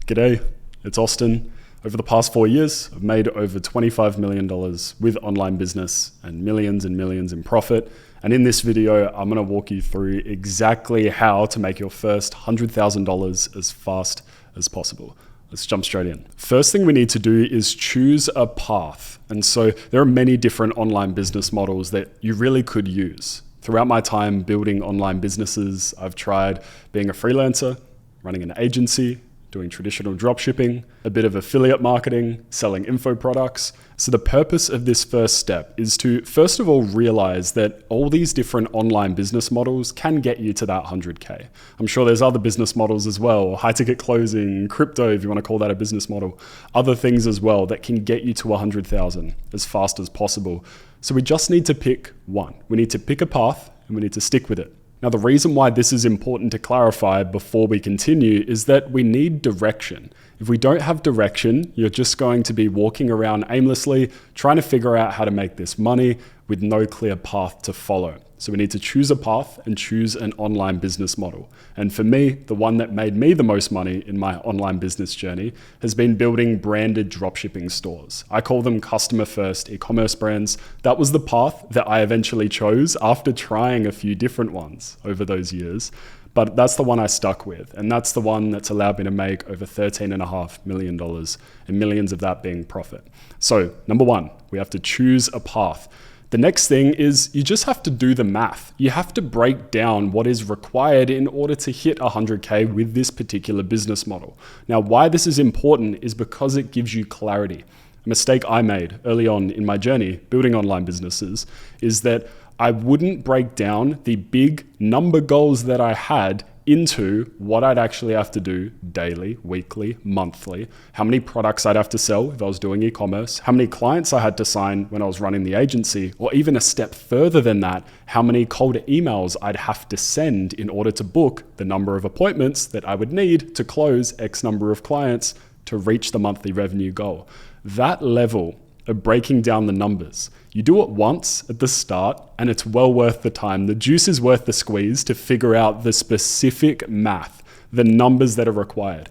G'day, it's Austin. Over the past 4 years, I've made over $25 million with online business and millions in profit. And in this video, I'm gonna walk you through exactly how to make your first $100,000 as fast as possible. Let's jump straight in. First thing we need to do is choose a path. And so there are many different online business models that you really could use. Throughout my time building online businesses, I've tried being a freelancer, running an agency, doing traditional dropshipping, a bit of affiliate marketing, selling info products. So the purpose of this first step is to first of all realize that all these different online business models can get you to that 100K. I'm sure there's other business models as well, high ticket closing, crypto, if you want to call that a business model, other things as well that can get you to 100,000 as fast as possible. So we just need to pick one. We need to pick a path and we need to stick with it. Now, the reason why this is important to clarify before we continue is that we need direction. If we don't have direction, you're just going to be walking around aimlessly, trying to figure out how to make this money with no clear path to follow. So we need to choose a path and choose an online business model. And for me, the one that made me the most money in my online business journey has been building branded dropshipping stores. I call them customer first e-commerce brands. That was the path that I eventually chose after trying a few different ones over those years. But that's the one I stuck with. And that's the one that's allowed me to make over $13.5 million and millions of that being profit. So number one, we have to choose a path. The next thing is you just have to do the math. You have to break down what is required in order to hit 100K with this particular business model. Now, why this is important is because it gives you clarity. A mistake I made early on in my journey building online businesses is that I wouldn't break down the big number goals that I had into what I'd actually have to do daily, weekly, monthly, how many products I'd have to sell if I was doing e-commerce, how many clients I had to sign when I was running the agency, or even a step further than that, how many cold emails I'd have to send in order to book the number of appointments that I would need to close X number of clients to reach the monthly revenue goal. That level of breaking down the numbers, you do it once at the start and it's well worth the time. The juice is worth the squeeze to figure out the specific math, the numbers that are required.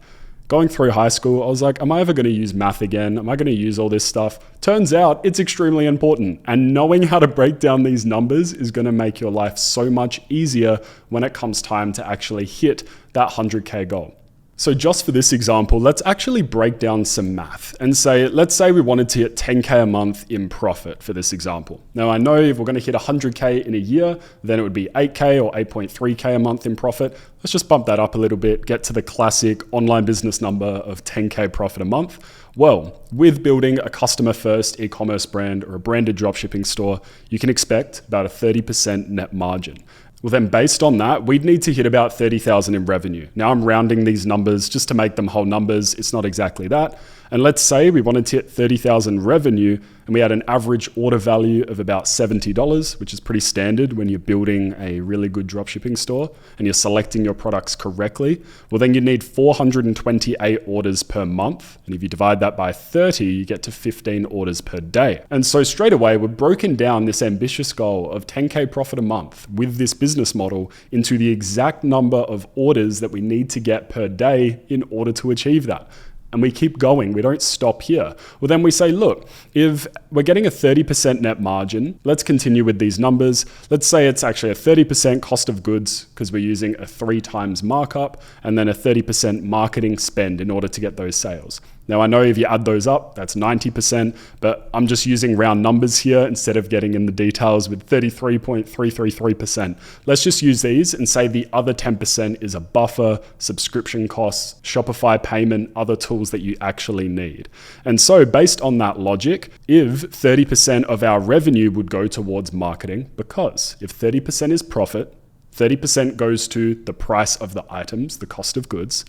Going through high school, I was like, am I ever going to use math again? Am I going to use all this stuff? Turns out it's extremely important. And knowing how to break down these numbers is going to make your life so much easier when it comes time to actually hit that 100K goal. So just for this example, let's actually break down some math and let's say we wanted to hit 10K a month in profit for this example. Now I know if we're going to hit 100K in a year, then it would be 8K or 8.3K a month in profit. Let's just bump that up a little bit, get to the classic online business number of 10K profit a month. Well, with building a customer first e-commerce brand or a branded dropshipping store, you can expect about a 30% net margin. Well, then based on that, we'd need to hit about 30,000 in revenue. Now I'm rounding these numbers just to make them whole numbers. It's not exactly that. And let's say we wanted to hit 30,000 revenue and we had an average order value of about $70, which is pretty standard when you're building a really good dropshipping store and you're selecting your products correctly. Well, then you need 428 orders per month. And if you divide that by 30, you get to 15 orders per day. And so straight away, we've broken down this ambitious goal of 10K profit a month with this business model into the exact number of orders that we need to get per day in order to achieve that. And we keep going, we don't stop here. Well, then we say, look, if we're getting a 30% net margin, let's continue with these numbers. Let's say it's actually a 30% cost of goods because we're using a 3 times markup and then a 30% marketing spend in order to get those sales. Now, I know if you add those up, that's 90%, but I'm just using round numbers here instead of getting in the details with 33.333%. Let's just use these and say the other 10% is a buffer, subscription costs, Shopify payment, other tools that you actually need. And so based on that logic, if 30% of our revenue would go towards marketing, because if 30% is profit, 30% goes to the price of the items, the cost of goods.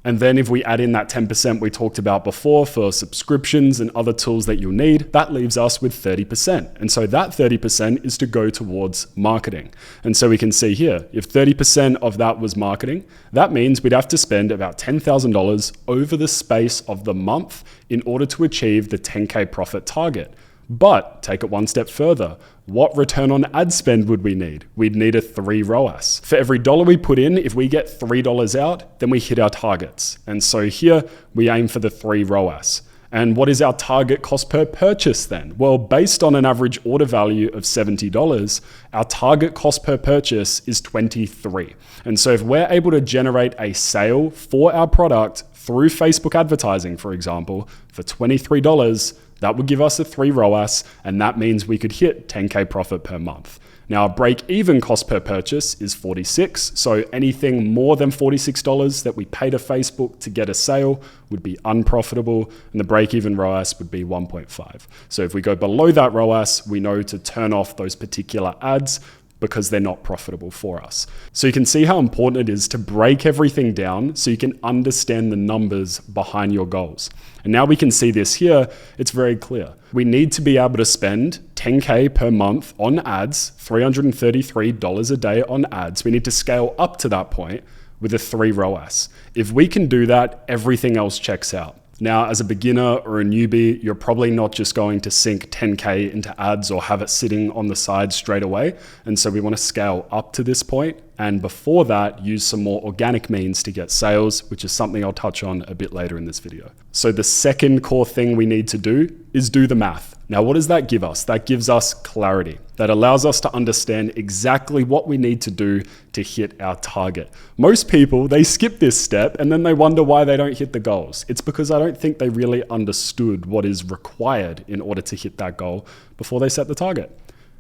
And then if we add in that 10% we talked about before for subscriptions and other tools that you'll need, that leaves us with 30%. And so that 30% is to go towards marketing. And so we can see here, if 30% of that was marketing, that means we'd have to spend about $10,000 over the space of the month in order to achieve the 10K profit target. But take it one step further. What return on ad spend would we need? We'd need a 3 ROAS. For every dollar we put in, if we get $3 out, then we hit our targets. And so here we aim for the 3 ROAS. And what is our target cost per purchase then? Well, based on an average order value of $70, our target cost per purchase is $23. And so if we're able to generate a sale for our product through Facebook advertising, for example, for $23, that would give us a 3 ROAS, and that means we could hit 10K profit per month. Now, break-even cost per purchase is $46, so anything more than $46 that we pay to Facebook to get a sale would be unprofitable, and the break-even ROAS would be 1.5. So if we go below that ROAS, we know to turn off those particular ads because they're not profitable for us. So you can see how important it is to break everything down so you can understand the numbers behind your goals. And now we can see this here, it's very clear. We need to be able to spend 10K per month on ads, $333 a day on ads. We need to scale up to that point with a 3 ROAS. If we can do that, everything else checks out. Now, as a beginner or a newbie, you're probably not just going to sink 10K into ads or have it sitting on the side straight away. And so we want to scale up to this point. And before that, use some more organic means to get sales, which is something I'll touch on a bit later in this video. So the second core thing we need to do is do the math. Now, what does that give us? That gives us clarity. That allows us to understand exactly what we need to do to hit our target. Most people, they skip this step and then they wonder why they don't hit the goals. It's because I don't think they really understood what is required in order to hit that goal before they set the target.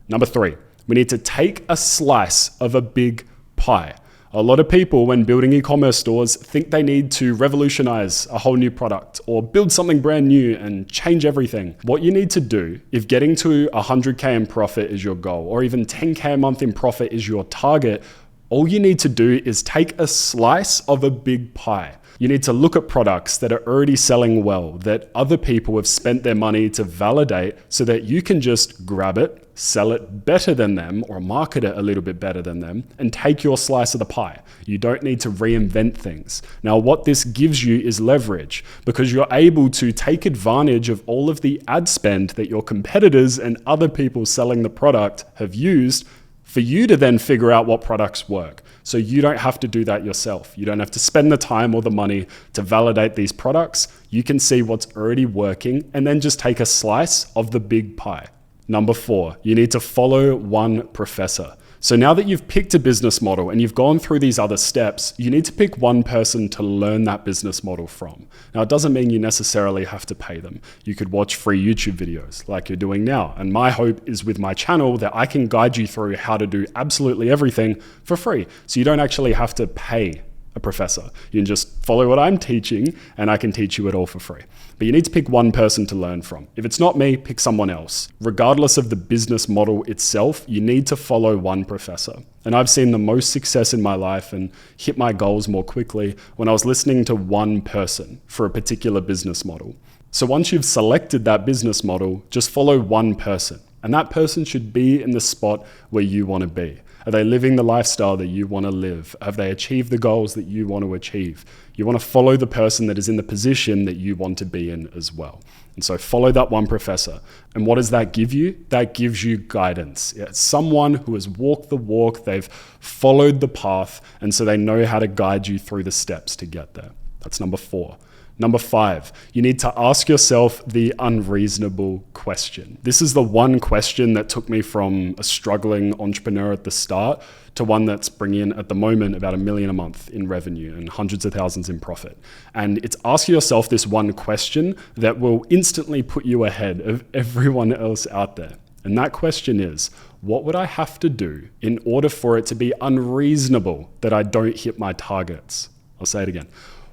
Number 3, we need to take a slice of a big pie. A lot of people, when building e-commerce stores, think they need to revolutionize a whole new product or build something brand new and change everything. What you need to do, if getting to 100K in profit is your goal, or even 10K a month in profit is your target, all you need to do is take a slice of a big pie. You need to look at products that are already selling well, that other people have spent their money to validate so that you can just grab it, sell it better than them or market it a little bit better than them and take your slice of the pie. You don't need to reinvent things. Now, what this gives you is leverage because you're able to take advantage of all of the ad spend that your competitors and other people selling the product have used for you to then figure out what products work. So you don't have to do that yourself. You don't have to spend the time or the money to validate these products. You can see what's already working and then just take a slice of the big pie. Number 4, you need to follow one professor. So now that you've picked a business model and you've gone through these other steps, you need to pick one person to learn that business model from. Now, it doesn't mean you necessarily have to pay them. You could watch free YouTube videos like you're doing now. And my hope is with my channel that I can guide you through how to do absolutely everything for free. So you don't actually have to pay a professor. You can just follow what I'm teaching and I can teach you it all for free. But you need to pick one person to learn from. If it's not me, pick someone else. Regardless of the business model itself, you need to follow one professor. And I've seen the most success in my life and hit my goals more quickly when I was listening to one person for a particular business model. So once you've selected that business model, just follow one person. And that person should be in the spot where you want to be. Are they living the lifestyle that you want to live? Have they achieved the goals that you want to achieve? You want to follow the person that is in the position that you want to be in as well. And so follow that one professor. And what does that give you? That gives you guidance. It's someone who has walked the walk, they've followed the path, and so they know how to guide you through the steps to get there. That's number 4. Number 5, you need to ask yourself the unreasonable question. This is the one question that took me from a struggling entrepreneur at the start to one that's bringing in at the moment about $1 million a month in revenue and hundreds of thousands in profit. And it's asking yourself this one question that will instantly put you ahead of everyone else out there. And that question is, what would I have to do in order for it to be unreasonable that I don't hit my targets? I'll say it again.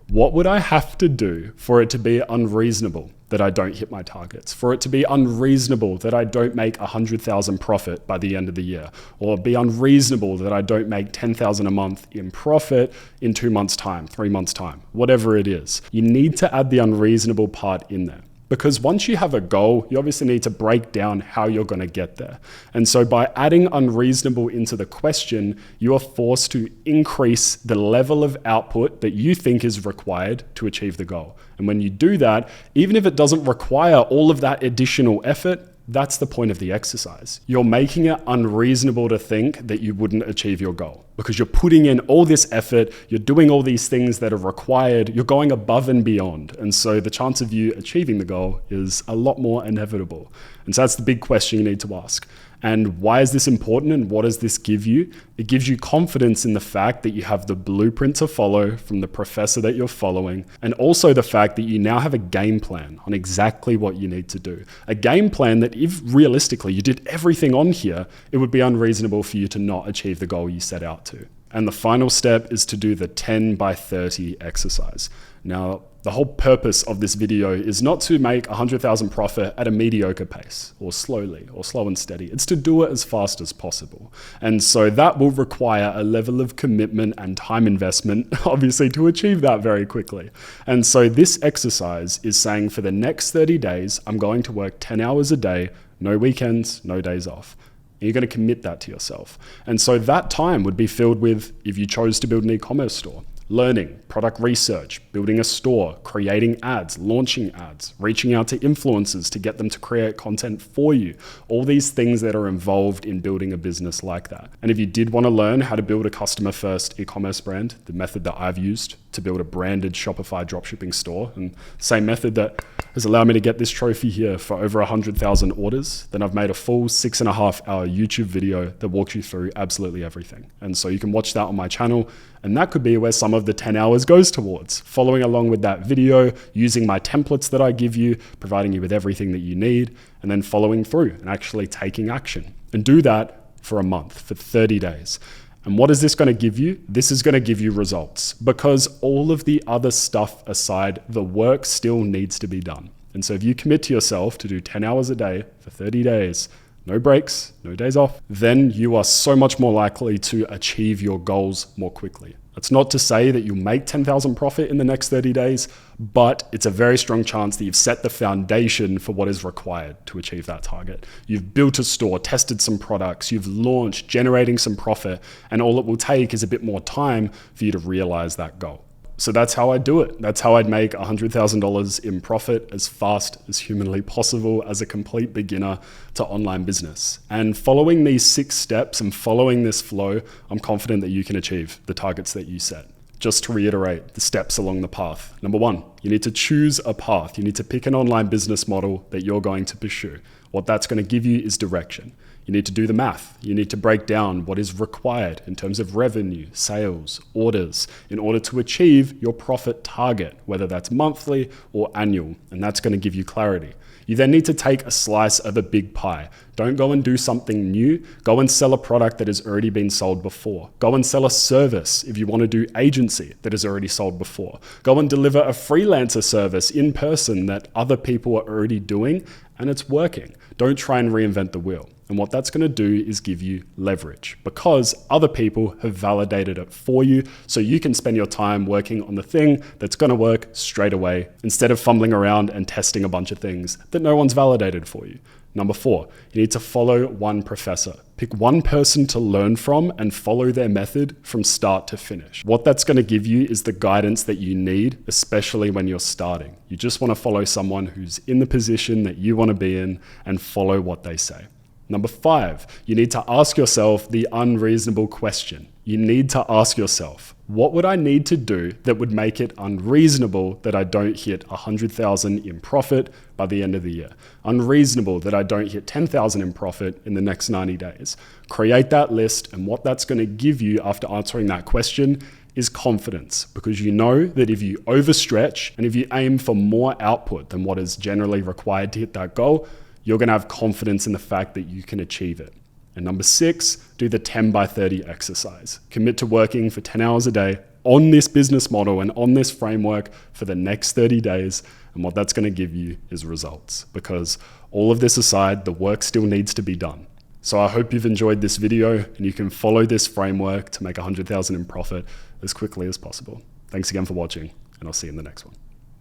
What would I have to do for it to be unreasonable that I don't hit my targets? For it to be unreasonable that I don't make 100,000 profit by the end of the year? Or be unreasonable that I don't make 10,000 a month in profit in 2 months' time, 3 months' time, whatever it is. You need to add the unreasonable part in there. Because once you have a goal, you obviously need to break down how you're going to get there. And so by adding unreasonable into the question, you are forced to increase the level of output that you think is required to achieve the goal. And when you do that, even if it doesn't require all of that additional effort, That's the point of the exercise. You're making it unreasonable to think that you wouldn't achieve your goal because you're putting in all this effort, you're doing all these things that are required, you're going above and beyond. And so the chance of you achieving the goal is a lot more inevitable. And so that's the big question you need to ask. And why is this important and what does this give you? It gives you confidence in the fact that you have the blueprint to follow from the professor that you're following, and also the fact that you now have a game plan on exactly what you need to do. A game plan that if realistically you did everything on here, it would be unreasonable for you to not achieve the goal you set out to. And the final step is to do the 10 by 30 exercise. Now, the whole purpose of this video is not to make 100,000 profit at a mediocre pace or slowly or slow and steady. It's to do it as fast as possible. And so that will require a level of commitment and time investment, obviously, to achieve that very quickly. And so this exercise is saying for the next 30 days, I'm going to work 10 hours a day, no weekends, no days off. You're going to commit that to yourself. And so that time would be filled with, if you chose to build an e-commerce store, learning, product research, building a store, creating ads, launching ads, reaching out to influencers to get them to create content for you. All these things that are involved in building a business like that. And if you did want to learn how to build a customer first e-commerce brand, the method that I've used to build a branded Shopify dropshipping store, and same method that has allowed me to get this trophy here for over 100,000 orders, then I've made a full 6.5-hour YouTube video that walks you through absolutely everything. And so you can watch that on my channel. And that could be where some of the 10 hours goes towards, following along with that video, using my templates that I give you, providing you with everything that you need, and then following through and actually taking action. And do that for a month, for 30 days. And what is this going to give you? This is going to give you results, because all of the other stuff aside, the work still needs to be done. And so if you commit to yourself to do 10 hours a day for 30 days, no breaks, no days off, then you are so much more likely to achieve your goals more quickly. That's not to say that you'll make 10,000 profit in the next 30 days, but it's a very strong chance that you've set the foundation for what is required to achieve that target. You've built a store, tested some products, you've launched, generating some profit, and all it will take is a bit more time for you to realize that goal. So that's how I do it. That's how I'd make $100,000 in profit as fast as humanly possible as a complete beginner to online business. And following these 6 steps and following this flow, I'm confident that you can achieve the targets that you set. Just to reiterate the steps along the path. Number 1, you need to choose a path. You need to pick an online business model that you're going to pursue. What that's going to give you is direction. You need to do the math. You need to break down what is required in terms of revenue, sales, orders, in order to achieve your profit target, whether that's monthly or annual, and that's going to give you clarity. You then need to take a slice of a big pie. Don't go and do something new. Go and sell a product that has already been sold before. Go and sell a service if you want to do agency that has already sold before. Go and deliver a freelancer service in person that other people are already doing and it's working. Don't try and reinvent the wheel. And what that's going to do is give you leverage, because other people have validated it for you, so you can spend your time working on the thing that's going to work straight away instead of fumbling around and testing a bunch of things that no one's validated for you. Number 4, you need to follow one professor. Pick one person to learn from and follow their method from start to finish. What that's going to give you is the guidance that you need, especially when you're starting. You just want to follow someone who's in the position that you want to be in and follow what they say. Number 5, you need to ask yourself the unreasonable question. You need to ask yourself, what would I need to do that would make it unreasonable that I don't hit 100,000 in profit by the end of the year? Unreasonable that I don't hit 10,000 in profit in the next 90 days. Create that list, and what that's going to give you after answering that question is confidence, because you know that if you overstretch and if you aim for more output than what is generally required to hit that goal, you're going to have confidence in the fact that you can achieve it. And number 6, do the 10 by 30 exercise. Commit to working for 10 hours a day on this business model and on this framework for the next 30 days. And what that's going to give you is results, because all of this aside, the work still needs to be done. So I hope you've enjoyed this video and you can follow this framework to make 100,000 in profit as quickly as possible. Thanks again for watching, and I'll see you in the next one.